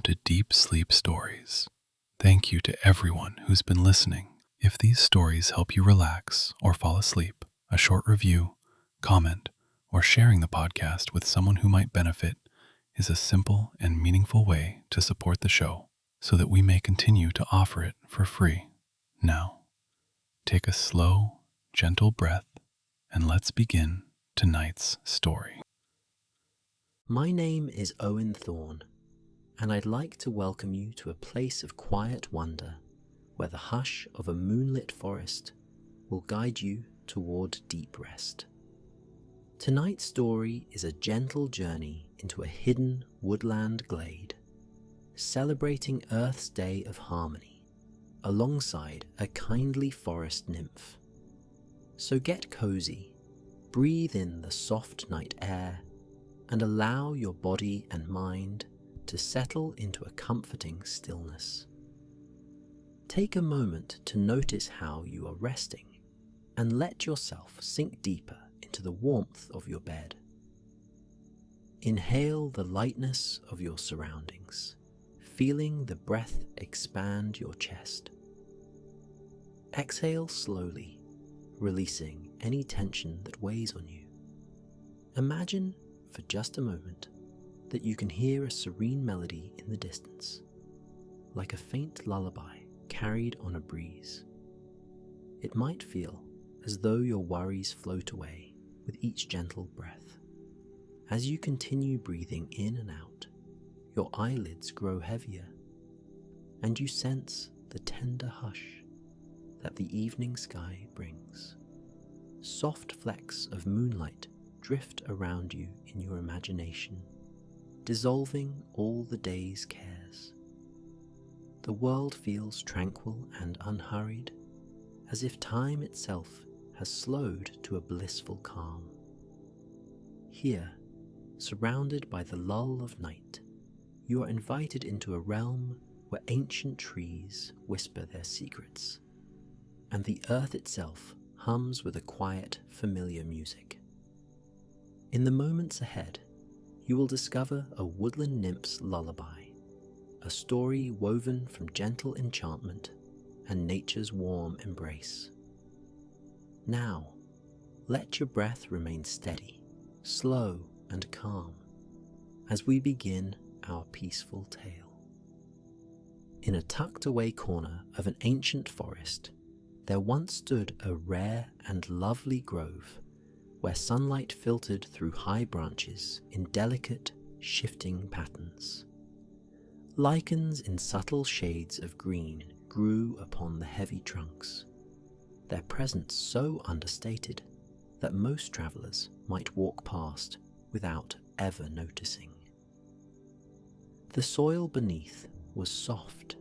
to Deep Sleep Stories. Thank you to everyone who's been listening. If these stories help you relax or fall asleep, a short review, comment, or sharing the podcast with someone who might benefit is a simple and meaningful way to support the show so that we may continue to offer it for free. Now, take a slow, gentle breath and let's begin tonight's story. My name is Owen Thorne, and I'd like to welcome you to a place of quiet wonder where the hush of a moonlit forest will guide you toward deep rest. Tonight's story is a gentle journey into a hidden woodland glade, celebrating Earth's Day of Harmony alongside a kindly forest nymph. So get cozy, breathe in the soft night air, and allow your body and mind to settle into a comforting stillness. Take a moment to notice how you are resting and let yourself sink deeper into the warmth of your bed. Inhale the lightness of your surroundings, feeling the breath expand your chest. Exhale slowly, releasing any tension that weighs on you. Imagine for just a moment that you can hear a serene melody in the distance, like a faint lullaby carried on a breeze. It might feel as though your worries float away with each gentle breath. As you continue breathing in and out, your eyelids grow heavier, and you sense the tender hush that the evening sky brings. Soft flecks of moonlight drift around you in your imagination, dissolving all the day's cares. The world feels tranquil and unhurried, as if time itself has slowed to a blissful calm. Here, surrounded by the lull of night, you are invited into a realm where ancient trees whisper their secrets, and the earth itself hums with a quiet, familiar music. In the moments ahead, you will discover a woodland nymph's lullaby, a story woven from gentle enchantment and nature's warm embrace. Now, let your breath remain steady, slow and calm as we begin our peaceful tale. In a tucked-away corner of an ancient forest, there once stood a rare and lovely grove where sunlight filtered through high branches in delicate, shifting patterns. Lichens in subtle shades of green grew upon the heavy trunks, their presence so understated that most travelers might walk past without ever noticing. The soil beneath was soft,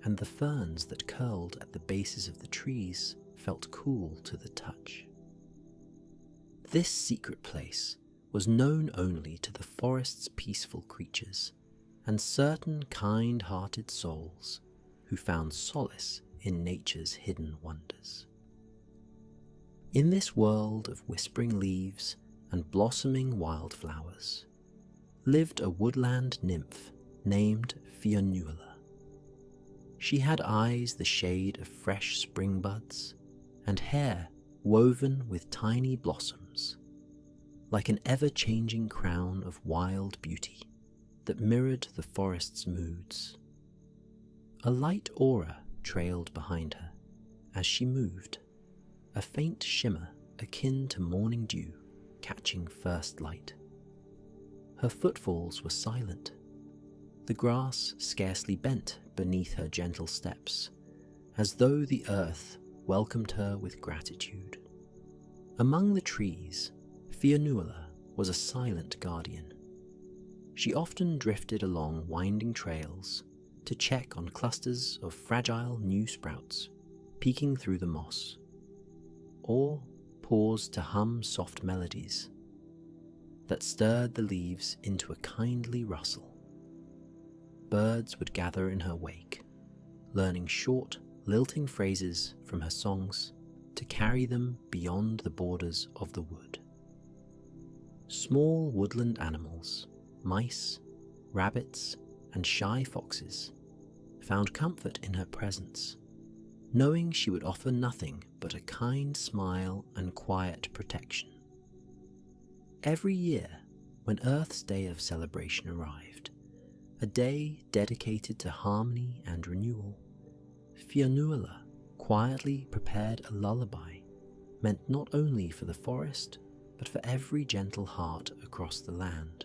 and the ferns that curled at the bases of the trees felt cool to the touch. This secret place was known only to the forest's peaceful creatures and certain kind-hearted souls who found solace in nature's hidden wonders. In this world of whispering leaves and blossoming wildflowers lived a woodland nymph named Fionnuala. She had eyes the shade of fresh spring buds and hair woven with tiny blossoms, like an ever-changing crown of wild beauty that mirrored the forest's moods. A light aura trailed behind her as she moved, a faint shimmer akin to morning dew catching first light. Her footfalls were silent, the grass scarcely bent beneath her gentle steps, as though the earth welcomed her with gratitude. Among the trees, Fionnuala was a silent guardian. She often drifted along winding trails to check on clusters of fragile new sprouts peeking through the moss, or paused to hum soft melodies that stirred the leaves into a kindly rustle. Birds would gather in her wake, learning short, lilting phrases from her songs to carry them beyond the borders of the wood. Small woodland animals, mice, rabbits, and shy foxes found comfort in her presence, knowing she would offer nothing but a kind smile and quiet protection. Every year, when Earth's day of celebration arrived, a day dedicated to harmony and renewal, Fionnuala quietly prepared a lullaby meant not only for the forest, but for every gentle heart across the land.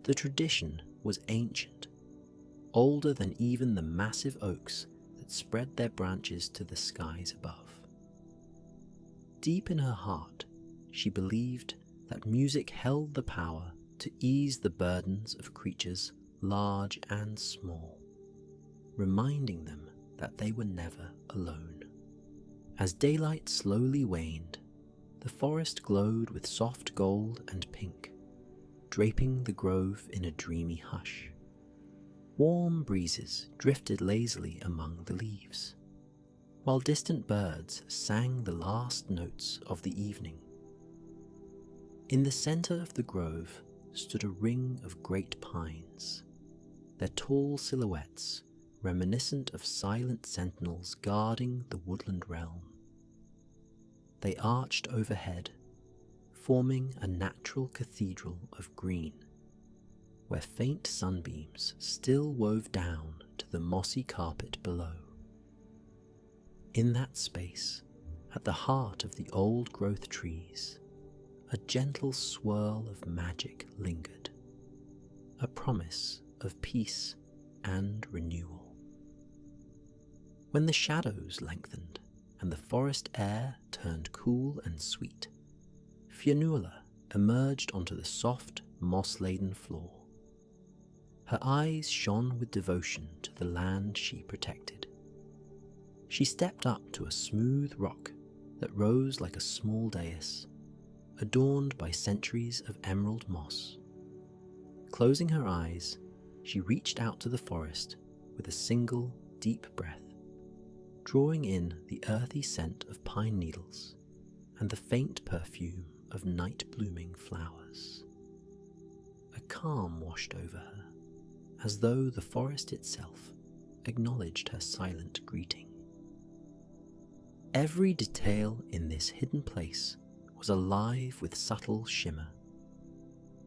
The tradition was ancient, older than even the massive oaks that spread their branches to the skies above. Deep in her heart, she believed that music held the power to ease the burdens of creatures large and small, reminding them that they were never alone. As daylight slowly waned, the forest glowed with soft gold and pink, draping the grove in a dreamy hush. Warm breezes drifted lazily among the leaves, while distant birds sang the last notes of the evening. In the center of the grove stood a ring of great pines, their tall silhouettes reminiscent of silent sentinels guarding the woodland realm. They arched overhead, forming a natural cathedral of green, where faint sunbeams still wove down to the mossy carpet below. In that space, at the heart of the old-growth trees, a gentle swirl of magic lingered, a promise of peace and renewal. When the shadows lengthened and the forest air turned cool and sweet, Fionnuala emerged onto the soft, moss-laden floor. Her eyes shone with devotion to the land she protected. She stepped up to a smooth rock that rose like a small dais, adorned by centuries of emerald moss. Closing her eyes, she reached out to the forest with a single deep breath, drawing in the earthy scent of pine needles and the faint perfume of night-blooming flowers. A calm washed over her, as though the forest itself acknowledged her silent greeting. Every detail in this hidden place was alive with subtle shimmer.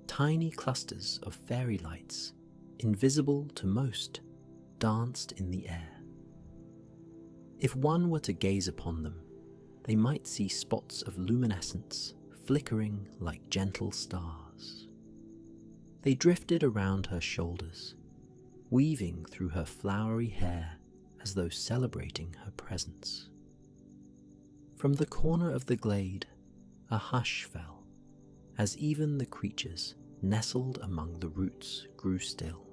Tiny clusters of fairy lights, invisible to most, danced in the air. If one were to gaze upon them, they might see spots of luminescence flickering like gentle stars. They drifted around her shoulders, weaving through her flowery hair as though celebrating her presence. From the corner of the glade, a hush fell, as even the creatures nestled among the roots grew still.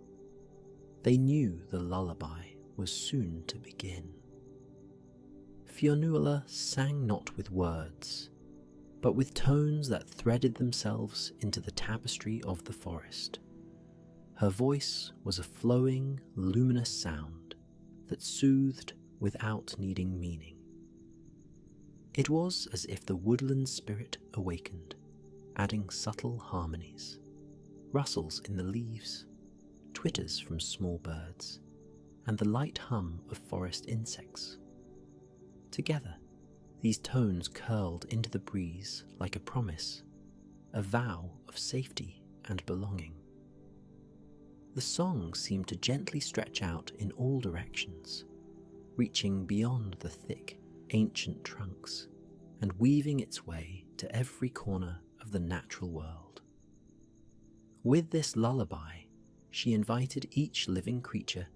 They knew the lullaby was soon to begin. Fionnuala sang not with words, but with tones that threaded themselves into the tapestry of the forest. Her voice was a flowing, luminous sound that soothed without needing meaning. It was as if the woodland spirit awakened, adding subtle harmonies, rustles in the leaves, twitters from small birds, and the light hum of forest insects. Together, these tones curled into the breeze like a promise, a vow of safety and belonging. The song seemed to gently stretch out in all directions, reaching beyond the thick, ancient trunks and weaving its way to every corner of the natural world. With this lullaby, she invited each living creature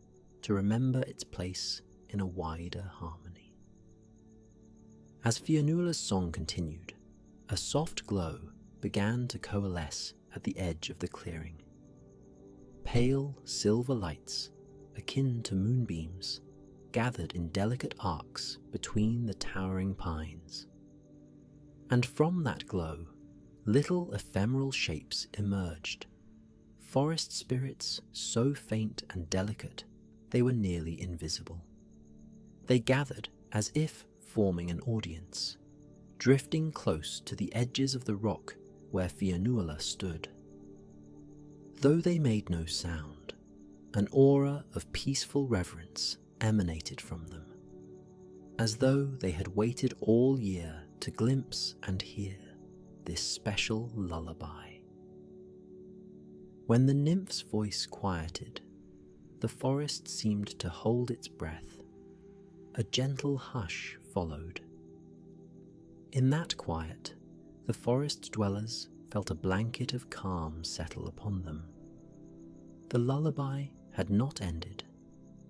to remember its place in a wider harmony. As Fionnuala's song continued, a soft glow began to coalesce at the edge of the clearing. Pale silver lights, akin to moonbeams, gathered in delicate arcs between the towering pines. And from that glow, little ephemeral shapes emerged, forest spirits so faint and delicate they were nearly invisible. They gathered as if forming an audience, drifting close to the edges of the rock where Fionnuala stood. Though they made no sound, an aura of peaceful reverence emanated from them, as though they had waited all year to glimpse and hear this special lullaby. When the nymph's voice quieted, the forest seemed to hold its breath. A gentle hush followed. In that quiet, the forest dwellers felt a blanket of calm settle upon them. The lullaby had not ended,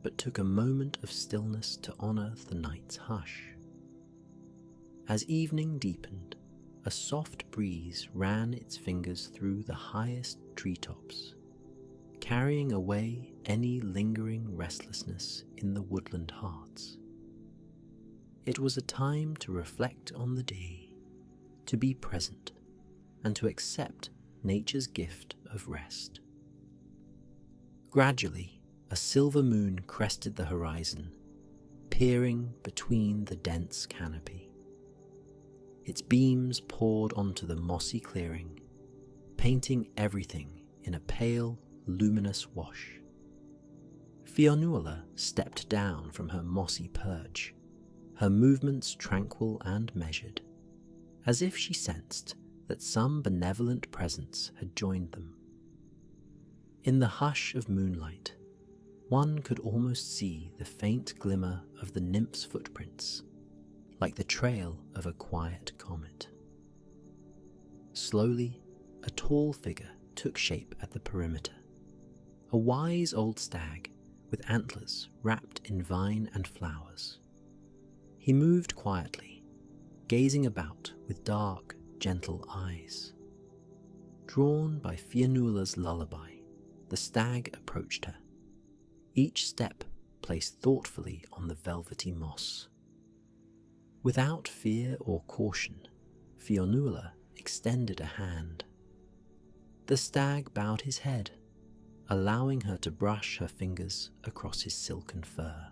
but took a moment of stillness to honor the night's hush. As evening deepened, a soft breeze ran its fingers through the highest treetops, carrying away any lingering restlessness in the woodland hearts. It was a time to reflect on the day, to be present, and to accept nature's gift of rest. Gradually, a silver moon crested the horizon, peering between the dense canopy. Its beams poured onto the mossy clearing, painting everything in a pale, luminous wash. Fionnuala stepped down from her mossy perch, her movements tranquil and measured, as if she sensed that some benevolent presence had joined them. In the hush of moonlight, one could almost see the faint glimmer of the nymph's footprints, like the trail of a quiet comet. Slowly, a tall figure took shape at the perimeter, a wise old stag with antlers wrapped in vine and flowers. He moved quietly, gazing about with dark, gentle eyes. Drawn by Fionnuala's lullaby, the stag approached her, each step placed thoughtfully on the velvety moss. Without fear or caution, Fionnuala extended a hand. The stag bowed his head, allowing her to brush her fingers across his silken fur.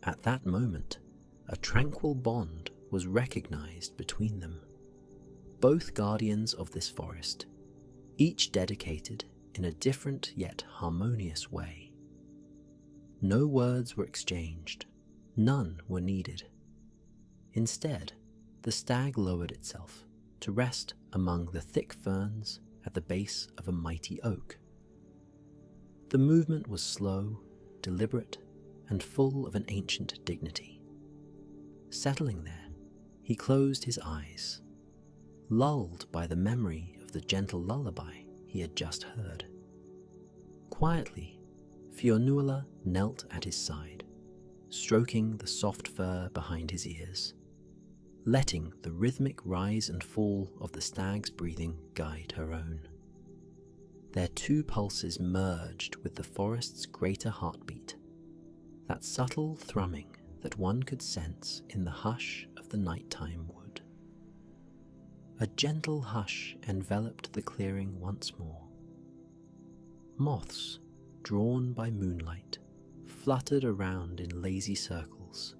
At that moment, a tranquil bond was recognized between them. Both guardians of this forest, each dedicated in a different yet harmonious way. No words were exchanged, none were needed. Instead, the stag lowered itself to rest among the thick ferns at the base of a mighty oak. The movement was slow, deliberate, and full of an ancient dignity. Settling there, he closed his eyes, lulled by the memory of the gentle lullaby he had just heard. Quietly, Fionnuala knelt at his side, stroking the soft fur behind his ears, letting the rhythmic rise and fall of the stag's breathing guide her own. Their two pulses merged with the forest's greater heartbeat, that subtle thrumming that one could sense in the hush of the nighttime wood. A gentle hush enveloped the clearing once more. Moths, drawn by moonlight, fluttered around in lazy circles,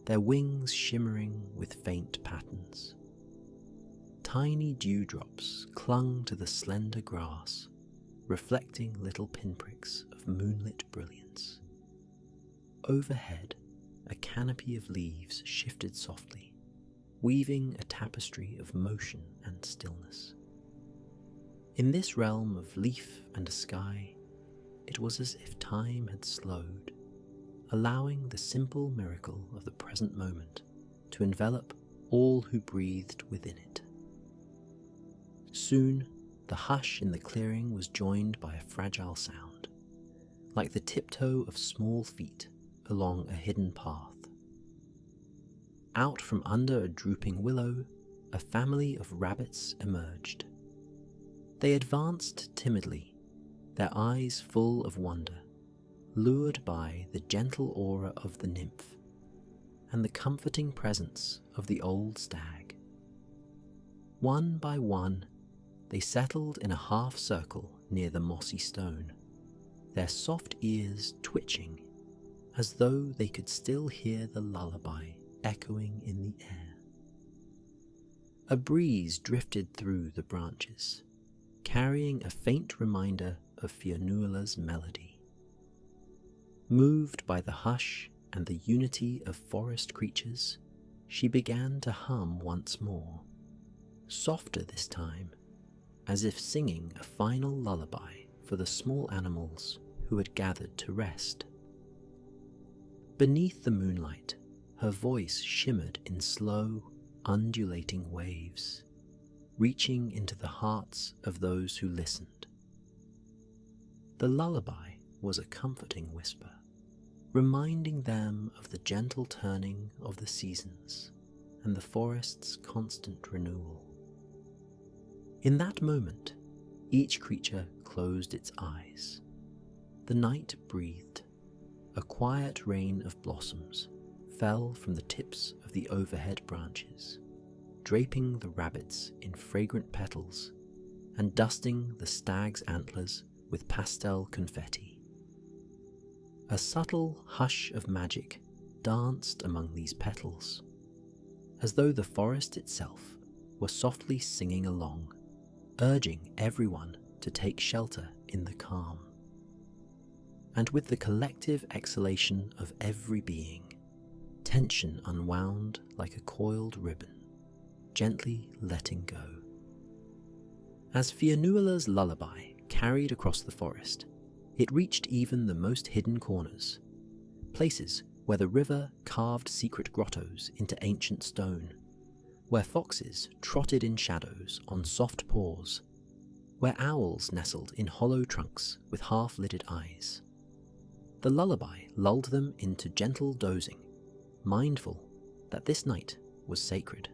their wings shimmering with faint patterns. Tiny dewdrops clung to the slender grass, reflecting little pinpricks of moonlit brilliance. Overhead, a canopy of leaves shifted softly, weaving a tapestry of motion and stillness. In this realm of leaf and sky, it was as if time had slowed, allowing the simple miracle of the present moment to envelop all who breathed within it. Soon, the hush in the clearing was joined by a fragile sound, like the tiptoe of small feet along a hidden path. Out from under a drooping willow, a family of rabbits emerged. They advanced timidly, their eyes full of wonder, lured by the gentle aura of the nymph and the comforting presence of the old stag. One by one, they settled in a half circle near the mossy stone, their soft ears twitching as though they could still hear the lullaby echoing in the air. A breeze drifted through the branches, carrying a faint reminder of Fionnuala's melody. Moved by the hush and the unity of forest creatures, she began to hum once more, softer this time, as if singing a final lullaby for the small animals who had gathered to rest. Beneath the moonlight, her voice shimmered in slow, undulating waves, reaching into the hearts of those who listened. The lullaby was a comforting whisper, reminding them of the gentle turning of the seasons and the forest's constant renewal. In that moment, each creature closed its eyes. The night breathed. A quiet rain of blossoms fell from the tips of the overhead branches, draping the rabbits in fragrant petals and dusting the stag's antlers with pastel confetti. A subtle hush of magic danced among these petals, as though the forest itself were softly singing along, urging everyone to take shelter in the calm. And with the collective exhalation of every being, tension unwound like a coiled ribbon, gently letting go. As Fionnuala's lullaby carried across the forest, it reached even the most hidden corners, places where the river carved secret grottos into ancient stone, where foxes trotted in shadows on soft paws, where owls nestled in hollow trunks with half-lidded eyes. The lullaby lulled them into gentle dozing, mindful that this night was sacred.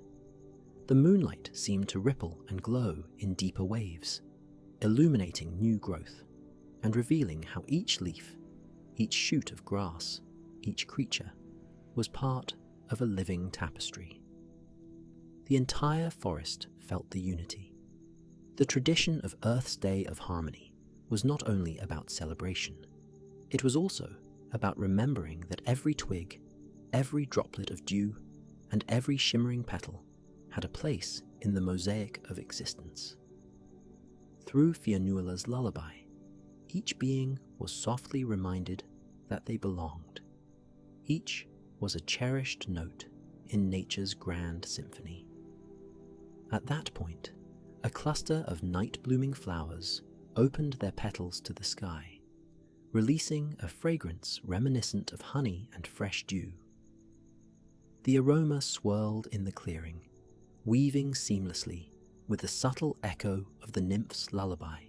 The moonlight seemed to ripple and glow in deeper waves, illuminating new growth and revealing how each leaf, each shoot of grass, each creature was part of a living tapestry. The entire forest felt the unity. The tradition of Earth's Day of Harmony was not only about celebration, it was also about remembering that every twig, every droplet of dew, and every shimmering petal had a place in the mosaic of existence. Through Fionnuala's lullaby, each being was softly reminded that they belonged. Each was a cherished note in nature's grand symphony. At that point, a cluster of night-blooming flowers opened their petals to the sky, releasing a fragrance reminiscent of honey and fresh dew. The aroma swirled in the clearing, weaving seamlessly with the subtle echo of the nymph's lullaby.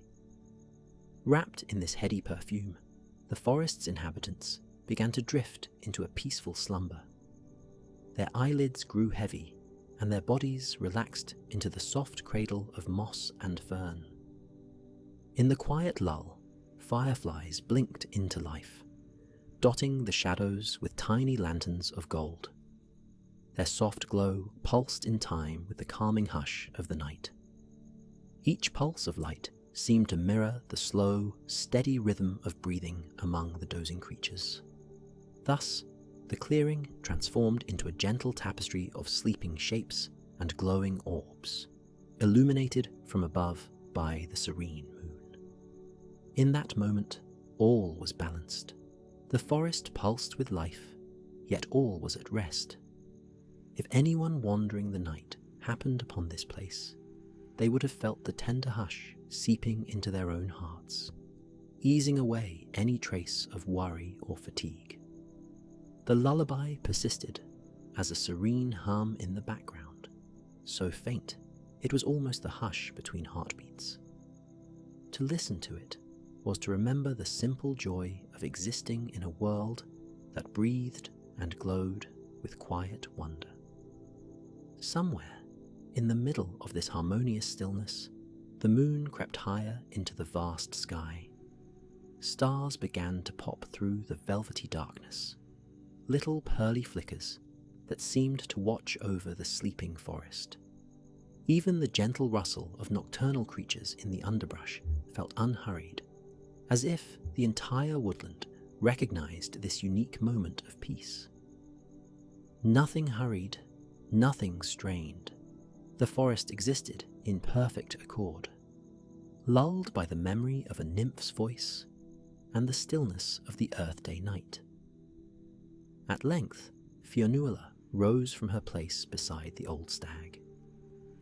Wrapped in this heady perfume, the forest's inhabitants began to drift into a peaceful slumber. Their eyelids grew heavy, and their bodies relaxed into the soft cradle of moss and fern. In the quiet lull, fireflies blinked into life, dotting the shadows with tiny lanterns of gold. Their soft glow pulsed in time with the calming hush of the night. Each pulse of light seemed to mirror the slow, steady rhythm of breathing among the dozing creatures. Thus, the clearing transformed into a gentle tapestry of sleeping shapes and glowing orbs, illuminated from above by the serene moon. In that moment, all was balanced. The forest pulsed with life, yet all was at rest. If anyone wandering the night happened upon this place, they would have felt the tender hush seeping into their own hearts, easing away any trace of worry or fatigue. The lullaby persisted as a serene hum in the background, so faint it was almost the hush between heartbeats. To listen to it was to remember the simple joy of existing in a world that breathed and glowed with quiet wonder. Somewhere in the middle of this harmonious stillness, the moon crept higher into the vast sky. Stars began to pop through the velvety darkness, little pearly flickers that seemed to watch over the sleeping forest. Even the gentle rustle of nocturnal creatures in the underbrush felt unhurried, as if the entire woodland recognized this unique moment of peace. Nothing hurried, nothing strained. The forest existed in perfect accord. lulled by the memory of a nymph's voice and the stillness of the Earth Day night. At length, Fionnuala rose from her place beside the old stag.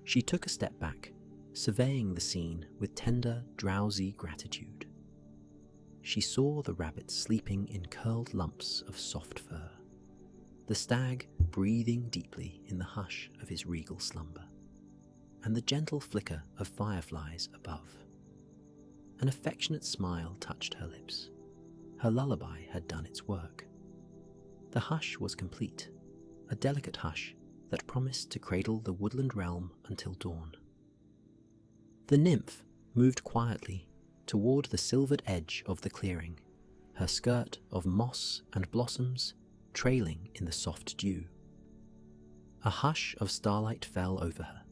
She took a step back, surveying the scene with tender, drowsy gratitude. She saw the rabbit sleeping in curled lumps of soft fur, the stag breathing deeply in the hush of his regal slumber, and the gentle flicker of fireflies above. An affectionate smile touched her lips. Her lullaby had done its work. The hush was complete, a delicate hush that promised to cradle the woodland realm until dawn. The nymph moved quietly toward the silvered edge of the clearing, her skirt of moss and blossoms trailing in the soft dew. A hush of starlight fell over her,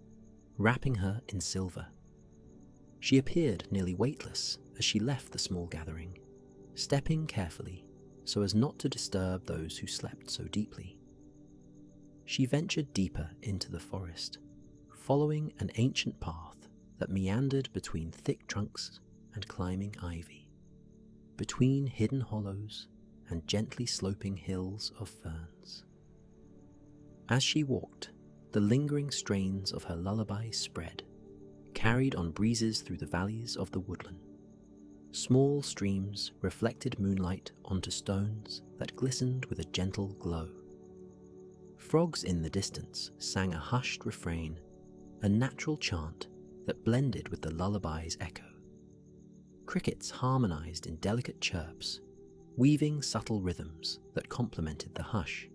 wrapping her in silver. She appeared nearly weightless as she left the small gathering, stepping carefully so as not to disturb those who slept so deeply. She ventured deeper into the forest, following an ancient path that meandered between thick trunks and climbing ivy, between hidden hollows and gently sloping hills of ferns. As she walked, the lingering strains of her lullaby spread, carried on breezes through the valleys of the woodland. Small streams reflected moonlight onto stones that glistened with a gentle glow. Frogs in the distance sang a hushed refrain, a natural chant that blended with the lullaby's echo. Crickets harmonized in delicate chirps, weaving subtle rhythms that complemented the hush.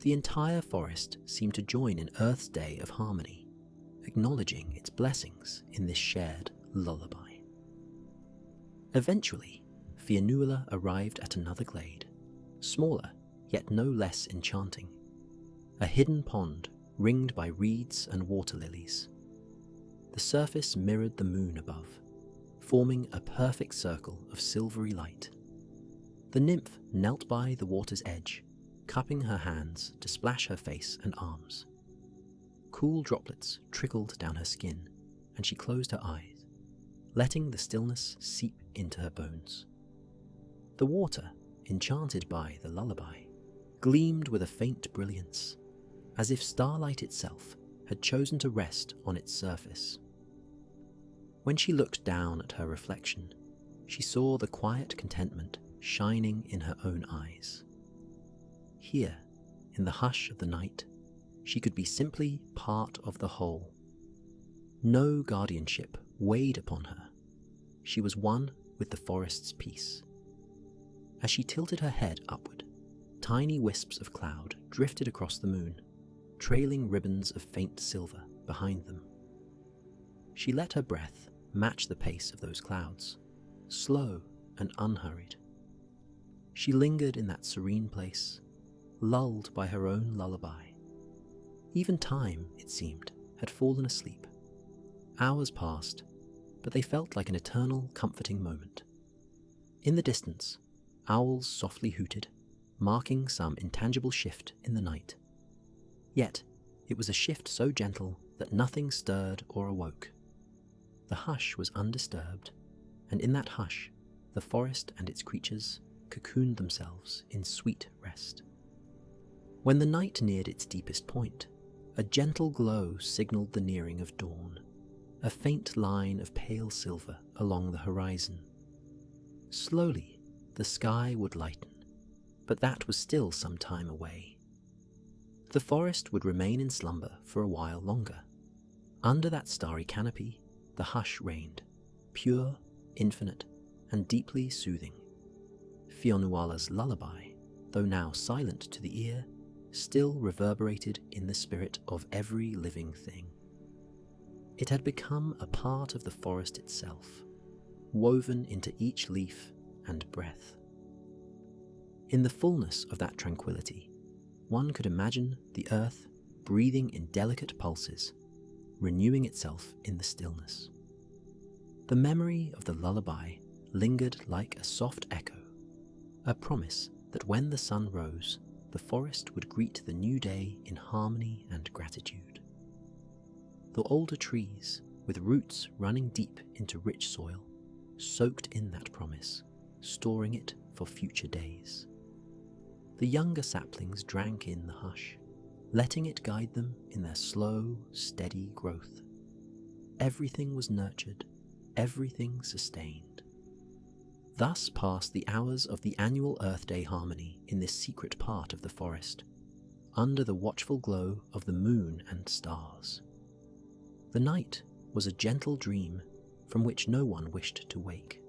The entire forest seemed to join in Earth's day of harmony, acknowledging its blessings in this shared lullaby. Eventually, Fionnuala arrived at another glade, smaller yet no less enchanting, a hidden pond ringed by reeds and water lilies. The surface mirrored the moon above, forming a perfect circle of silvery light. The nymph knelt by the water's edge, cupping her hands to splash her face and arms. Cool droplets trickled down her skin, and she closed her eyes, letting the stillness seep into her bones. The water, enchanted by the lullaby, gleamed with a faint brilliance, as if starlight itself had chosen to rest on its surface. When she looked down at her reflection, she saw the quiet contentment shining in her own eyes. Here, in the hush of the night, she could be simply part of the whole. No guardianship weighed upon her. She was one with the forest's peace. As she tilted her head upward, tiny wisps of cloud drifted across the moon, trailing ribbons of faint silver behind them. She let her breath match the pace of those clouds, slow and unhurried. She lingered in that serene place, lulled by her own lullaby. Even time, it seemed, had fallen asleep. Hours passed, but they felt like an eternal, comforting moment. In the distance, owls softly hooted, marking some intangible shift in the night. Yet, it was a shift so gentle that nothing stirred or awoke. The hush was undisturbed, and in that hush, the forest and its creatures cocooned themselves in sweet rest. When the night neared its deepest point, a gentle glow signaled the nearing of dawn, a faint line of pale silver along the horizon. Slowly, the sky would lighten, but that was still some time away. The forest would remain in slumber for a while longer. Under that starry canopy, the hush reigned, pure, infinite, and deeply soothing. Fionnuala's lullaby, though now silent to the ear, still reverberated in the spirit of every living thing. It had become a part of the forest itself, woven into each leaf and breath. In the fullness of that tranquility, one could imagine the earth breathing in delicate pulses, renewing itself in the stillness. The memory of the lullaby lingered like a soft echo, a promise that when the sun rose, the forest would greet the new day in harmony and gratitude. The older trees, with roots running deep into rich soil, soaked in that promise, storing it for future days. The younger saplings drank in the hush, letting it guide them in their slow, steady growth. Everything was nurtured, everything sustained. Thus passed the hours of the annual Earth Day harmony in this secret part of the forest, under the watchful glow of the moon and stars. The night was a gentle dream from which no one wished to wake.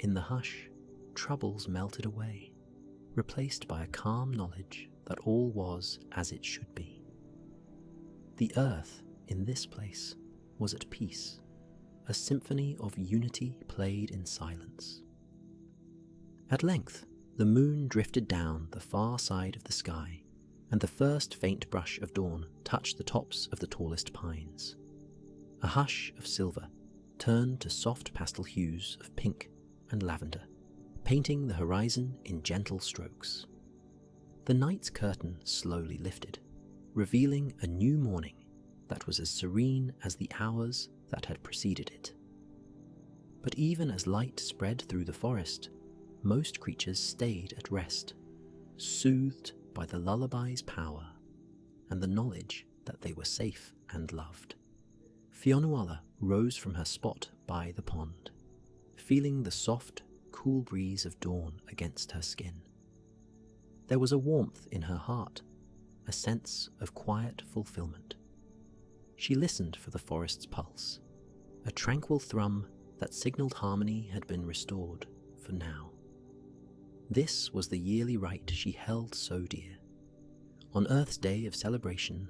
In the hush, troubles melted away, replaced by a calm knowledge that all was as it should be. The earth in this place was at peace, a symphony of unity played in silence. At length, the moon drifted down the far side of the sky, and the first faint brush of dawn touched the tops of the tallest pines. A hush of silver turned to soft pastel hues of pink and lavender, painting the horizon in gentle strokes. The night's curtain slowly lifted, revealing a new morning that was as serene as the hours that had preceded it. But even as light spread through the forest, most creatures stayed at rest, soothed by the lullaby's power and the knowledge that they were safe and loved. Fionuala rose from her spot by the pond, feeling the soft, cool breeze of dawn against her skin. There was a warmth in her heart, a sense of quiet fulfillment. She listened for the forest's pulse, a tranquil thrum that signaled harmony had been restored for now. This was the yearly rite she held so dear. On Earth's day of celebration,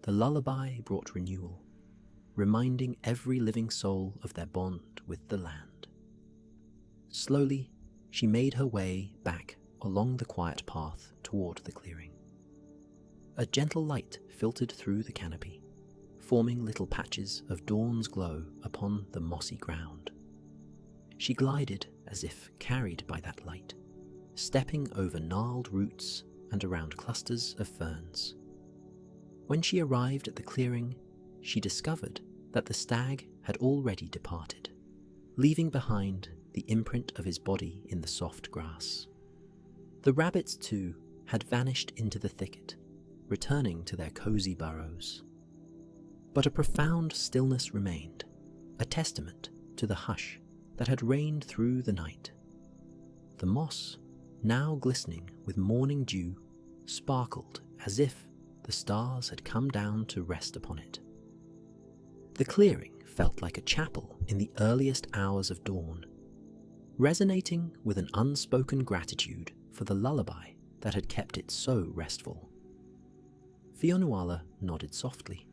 the lullaby brought renewal, reminding every living soul of their bond with the land. Slowly, she made her way back along the quiet path toward the clearing. A gentle light filtered through the canopy, forming little patches of dawn's glow upon the mossy ground. She glided as if carried by that light, stepping over gnarled roots and around clusters of ferns. When she arrived at the clearing, she discovered that the stag had already departed, leaving behind the imprint of his body in the soft grass. The rabbits, too, had vanished into the thicket, returning to their cozy burrows. But a profound stillness remained, a testament to the hush that had reigned through the night. The moss, now glistening with morning dew, sparkled as if the stars had come down to rest upon it. The clearing felt like a chapel in the earliest hours of dawn, resonating with an unspoken gratitude for the lullaby that had kept it so restful. Fionuala nodded softly,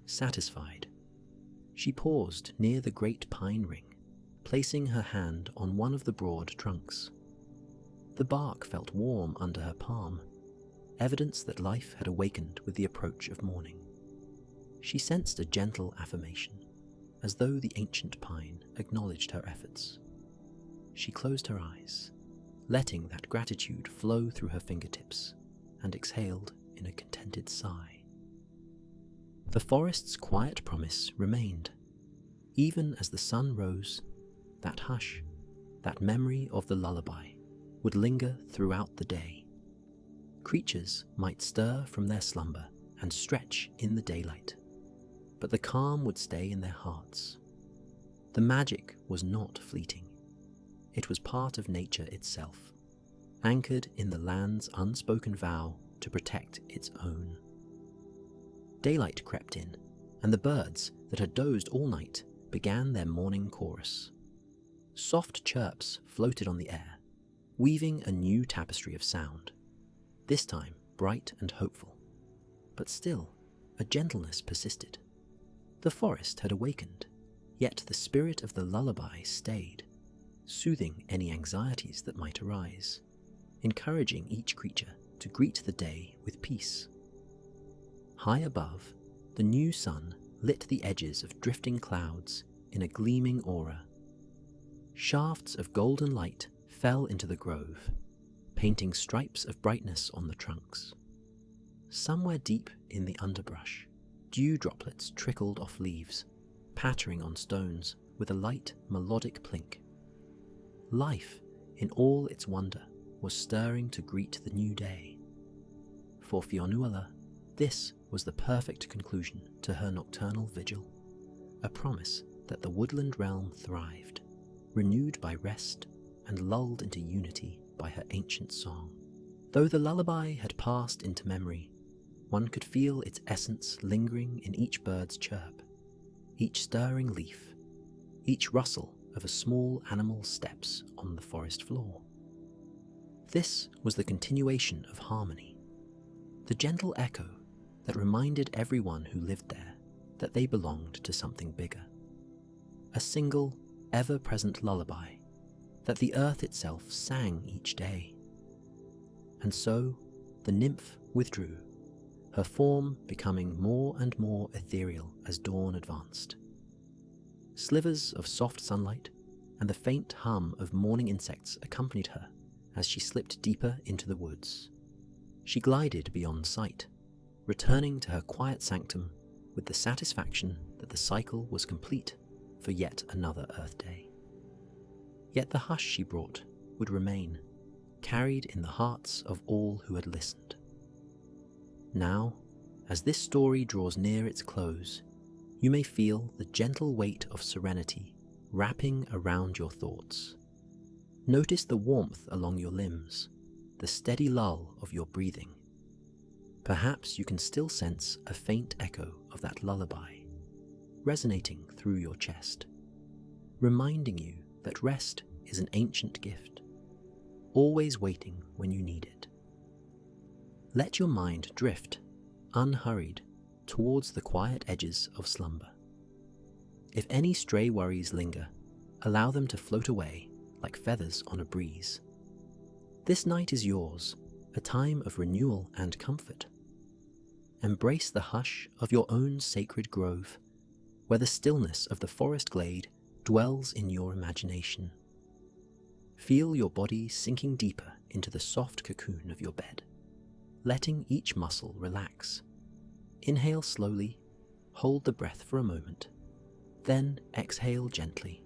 satisfied. She paused near the great pine ring, placing her hand on one of the broad trunks. The bark felt warm under her palm, evidence that life had awakened with the approach of morning. She sensed a gentle affirmation, as though the ancient pine acknowledged her efforts. She closed her eyes, letting that gratitude flow through her fingertips, and exhaled in a contented sigh. The forest's quiet promise remained. Even as the sun rose, that hush, that memory of the lullaby, would linger throughout the day. Creatures might stir from their slumber and stretch in the daylight, but the calm would stay in their hearts. The magic was not fleeting. It was part of nature itself, anchored in the land's unspoken vow to protect its own. Daylight crept in, and the birds that had dozed all night began their morning chorus. Soft chirps floated on the air, weaving a new tapestry of sound, this time bright and hopeful. But still, a gentleness persisted. The forest had awakened, yet the spirit of the lullaby stayed, soothing any anxieties that might arise, encouraging each creature to greet the day with peace. High above, the new sun lit the edges of drifting clouds in a gleaming aura. Shafts of golden light fell into the grove, painting stripes of brightness on the trunks. Somewhere deep in the underbrush, dew droplets trickled off leaves, pattering on stones with a light, melodic plink. Life, in all its wonder, was stirring to greet the new day. For Fionuala, this was the perfect conclusion to her nocturnal vigil, a promise that the woodland realm thrived, renewed by rest and lulled into unity by her ancient song. Though the lullaby had passed into memory, one could feel its essence lingering in each bird's chirp, each stirring leaf, each rustle of a small animal's steps on the forest floor. This was the continuation of harmony, the gentle echo that reminded everyone who lived there that they belonged to something bigger. A single, ever-present lullaby that the earth itself sang each day. And so the nymph withdrew, her form becoming more and more ethereal as dawn advanced. Slivers of soft sunlight and the faint hum of morning insects accompanied her as she slipped deeper into the woods. She glided beyond sight, returning to her quiet sanctum with the satisfaction that the cycle was complete for yet another Earth Day. Yet the hush she brought would remain, carried in the hearts of all who had listened. Now, as this story draws near its close, you may feel the gentle weight of serenity wrapping around your thoughts. Notice the warmth along your limbs, the steady lull of your breathing. Perhaps you can still sense a faint echo of that lullaby, resonating through your chest, reminding you that rest is an ancient gift, always waiting when you need it. Let your mind drift, unhurried, towards the quiet edges of slumber. If any stray worries linger, allow them to float away like feathers on a breeze. This night is yours, a time of renewal and comfort. Embrace the hush of your own sacred grove, where the stillness of the forest glade dwells in your imagination. Feel your body sinking deeper into the soft cocoon of your bed, letting each muscle relax. Inhale slowly, hold the breath for a moment, then exhale gently.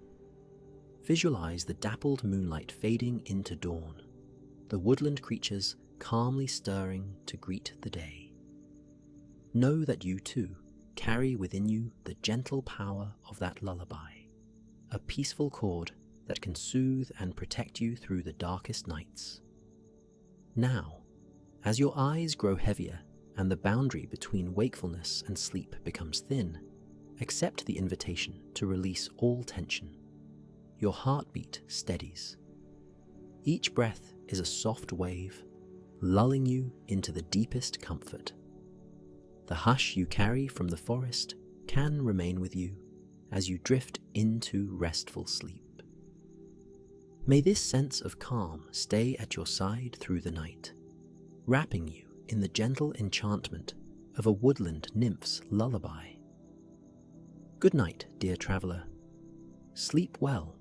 Visualize the dappled moonlight fading into dawn, the woodland creatures calmly stirring to greet the day. Know that you too carry within you the gentle power of that lullaby, a peaceful chord that can soothe and protect you through the darkest nights. Now, as your eyes grow heavier and the boundary between wakefulness and sleep becomes thin, accept the invitation to release all tension. Your heartbeat steadies. Each breath is a soft wave, lulling you into the deepest comfort. The hush you carry from the forest can remain with you as you drift into restful sleep. May this sense of calm stay at your side through the night, wrapping you in the gentle enchantment of a woodland nymph's lullaby. Good night, dear traveller. Sleep well,